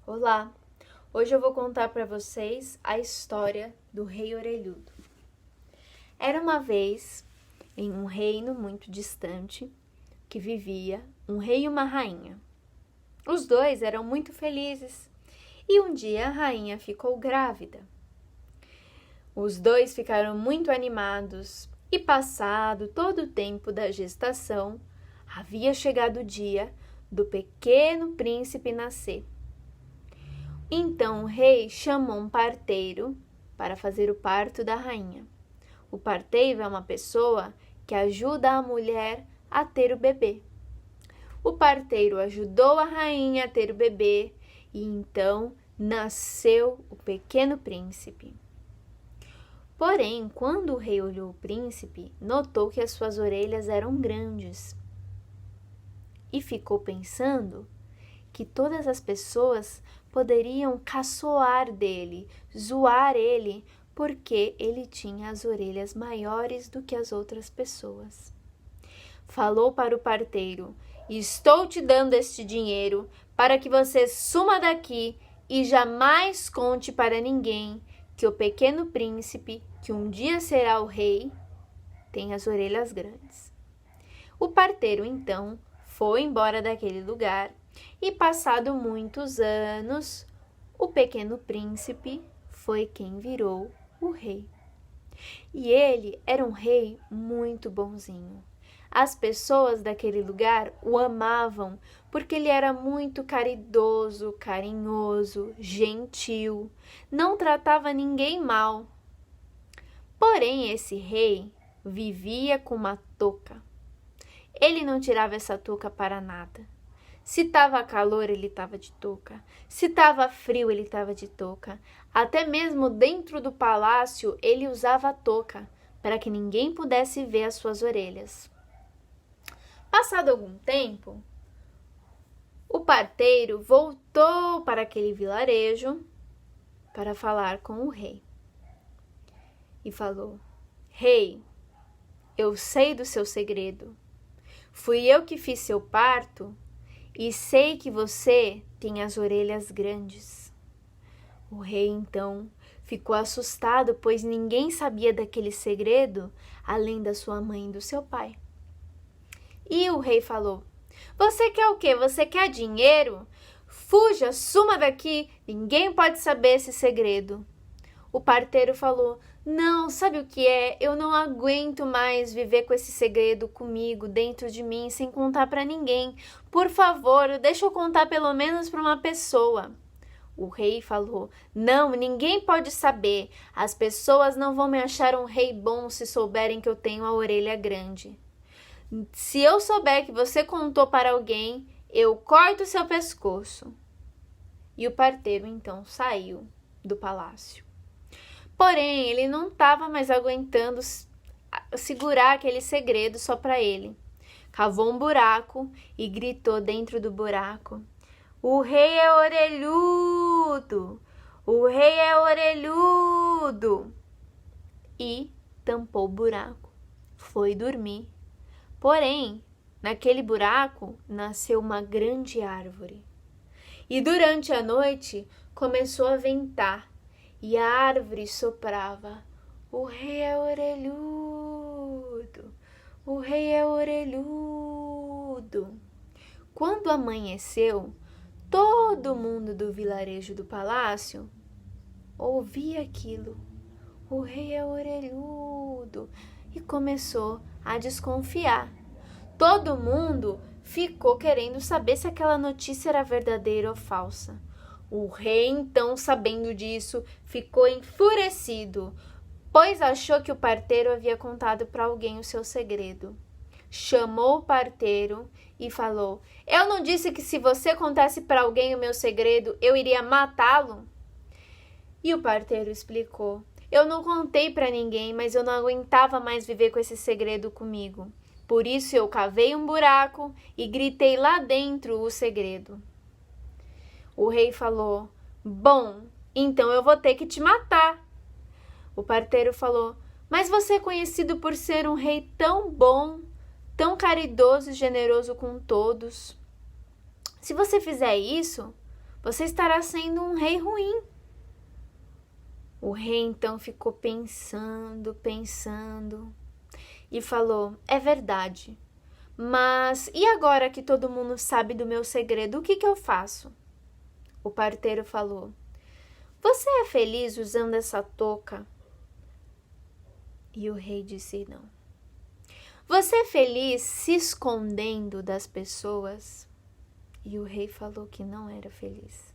Olá! Hoje eu vou contar para vocês a história do Rei Orelhudo. Era uma vez, em um reino muito distante, que vivia um rei e uma rainha. Os dois eram muito felizes e um dia a rainha ficou grávida. Os dois ficaram muito animados e, passado todo o tempo da gestação, havia chegado o dia do pequeno príncipe nascer. Então o rei chamou um parteiro para fazer o parto da rainha. O parteiro é uma pessoa que ajuda a mulher a ter o bebê. O parteiro ajudou a rainha a ter o bebê e então nasceu o pequeno príncipe. Porém, quando o rei olhou o príncipe, notou que as suas orelhas eram grandes e ficou pensando que todas as pessoas poderiam caçoar dele, zoar ele, porque ele tinha as orelhas maiores do que as outras pessoas. Falou para o parteiro: "Estou te dando este dinheiro para que você suma daqui e jamais conte para ninguém que o pequeno príncipe, que um dia será o rei, tem as orelhas grandes." O parteiro, então, foi embora daquele lugar e, passado muitos anos, o pequeno príncipe foi quem virou o rei. E ele era um rei muito bonzinho. As pessoas daquele lugar o amavam porque ele era muito caridoso, carinhoso, gentil, não tratava ninguém mal. Porém, esse rei vivia com uma touca. Ele não tirava essa touca para nada. Se estava calor, ele estava de touca. Se estava frio, ele estava de touca. Até mesmo dentro do palácio, ele usava a touca para que ninguém pudesse ver as suas orelhas. Passado algum tempo, o parteiro voltou para aquele vilarejo para falar com o rei. E falou: "Rei, eu sei do seu segredo. Fui eu que fiz seu parto e sei que você tem as orelhas grandes." O rei, então, ficou assustado, pois ninguém sabia daquele segredo além da sua mãe e do seu pai. E o rei falou: "Você quer o quê? Você quer dinheiro? Fuja, suma daqui, ninguém pode saber esse segredo." O parteiro falou: "Não, sabe o que é? Eu não aguento mais viver com esse segredo comigo, dentro de mim, sem contar para ninguém. Por favor, deixa eu contar pelo menos para uma pessoa." O rei falou: "Não, ninguém pode saber. As pessoas não vão me achar um rei bom se souberem que eu tenho a orelha grande. Se eu souber que você contou para alguém, eu corto seu pescoço." E o parteiro então saiu do palácio. Porém, ele não estava mais aguentando segurar aquele segredo só para ele. Cavou um buraco e gritou dentro do buraco: "O rei é orelhudo! O rei é orelhudo!" E tampou o buraco. Foi dormir. Porém, naquele buraco nasceu uma grande árvore. E durante a noite começou a ventar. E a árvore soprava: "O rei é orelhudo, o rei é orelhudo." Quando amanheceu, todo mundo do vilarejo do palácio ouvia aquilo: "O rei é orelhudo", e começou a desconfiar. Todo mundo ficou querendo saber se aquela notícia era verdadeira ou falsa. O rei, então, sabendo disso, ficou enfurecido, pois achou que o parteiro havia contado para alguém o seu segredo. Chamou o parteiro e falou: "Eu não disse que se você contasse para alguém o meu segredo, eu iria matá-lo?" E o parteiro explicou: "Eu não contei para ninguém, mas eu não aguentava mais viver com esse segredo comigo. Por isso eu cavei um buraco e gritei lá dentro o segredo." O rei falou: "Bom, então eu vou ter que te matar." O parteiro falou: "Mas você é conhecido por ser um rei tão bom, tão caridoso e generoso com todos. Se você fizer isso, você estará sendo um rei ruim. O rei então ficou pensando e falou: é verdade, mas e agora que todo mundo sabe do meu segredo, o que eu faço? O parteiro falou: você é feliz usando essa touca? E o rei disse: não. Você é feliz se escondendo das pessoas? E o rei falou que não era feliz.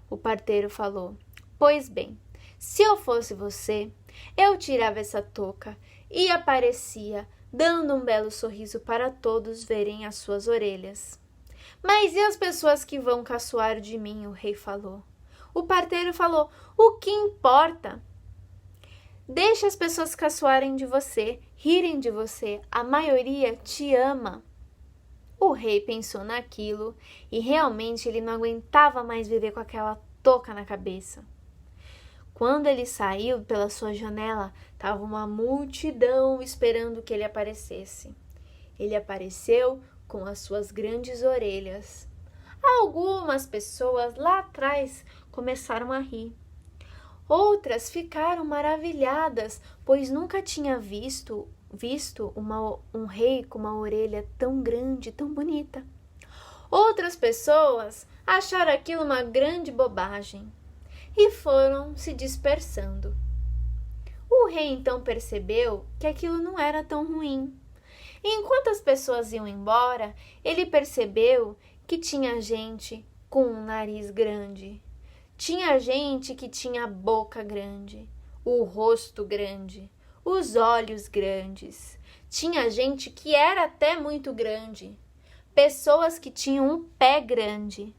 O parteiro falou: pois bem, se eu fosse você, eu tirava essa touca e aparecia, dando um belo sorriso para todos verem as suas orelhas. Mas e as pessoas que vão caçoar de mim? O rei falou. O parteiro falou: o que importa? Deixa as pessoas caçoarem de você, rirem de você, a maioria te ama. O rei pensou naquilo e realmente ele não aguentava mais viver com aquela touca na cabeça. Quando ele saiu pela sua janela, estava uma multidão esperando que ele aparecesse. Ele apareceu com as suas grandes orelhas. Algumas pessoas lá atrás começaram a rir. Outras ficaram maravilhadas, pois nunca tinha visto um rei com uma orelha tão grande, tão bonita. Outras pessoas acharam aquilo uma grande bobagem e foram se dispersando. O rei então percebeu que aquilo não era tão ruim. E enquanto as pessoas iam embora, ele percebeu que tinha gente com um nariz grande. Tinha gente que tinha a boca grande, o rosto grande, os olhos grandes. Tinha gente que era até muito grande, pessoas que tinham um pé grande.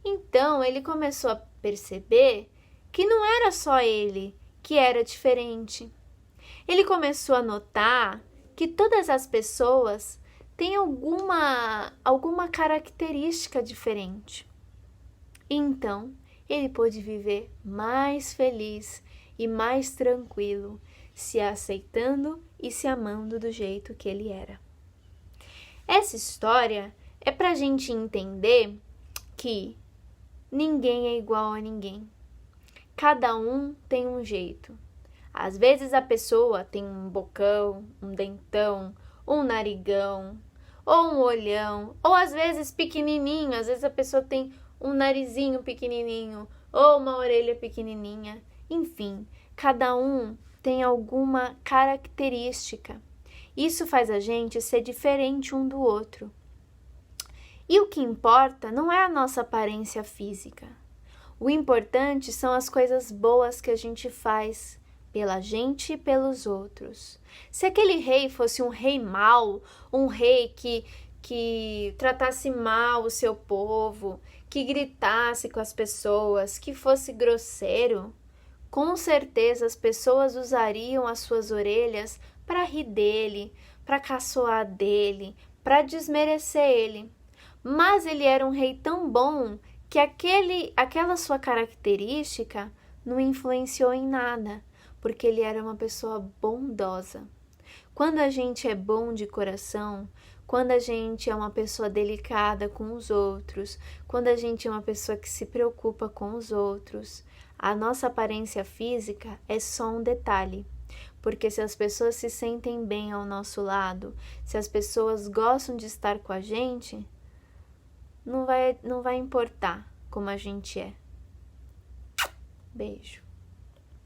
Então ele começou a perceber que não era só ele que era diferente. Ele começou a notar que todas as pessoas têm alguma característica diferente. Então ele pôde viver mais feliz e mais tranquilo, se aceitando e se amando do jeito que ele era. Essa história é para a gente entender que ninguém é igual a ninguém. Cada um tem um jeito. Às vezes a pessoa tem um bocão, um dentão, um narigão, ou um olhão, ou às vezes pequenininho, às vezes a pessoa tem um narizinho pequenininho ou uma orelha pequenininha. Enfim, cada um tem alguma característica. Isso faz a gente ser diferente um do outro. E o que importa não é a nossa aparência física. O importante são as coisas boas que a gente faz pela gente e pelos outros. Se aquele rei fosse um rei mau, um rei que tratasse mal o seu povo, que gritasse com as pessoas, que fosse grosseiro, com certeza as pessoas usariam as suas orelhas para rir dele, para caçoar dele, para desmerecer ele. Mas ele era um rei tão bom que aquela sua característica não influenciou em nada, porque ele era uma pessoa bondosa. Quando a gente é bom de coração, quando a gente é uma pessoa delicada com os outros, quando a gente é uma pessoa que se preocupa com os outros, a nossa aparência física é só um detalhe. Porque se as pessoas se sentem bem ao nosso lado, se as pessoas gostam de estar com a gente, não vai importar como a gente é. Beijo.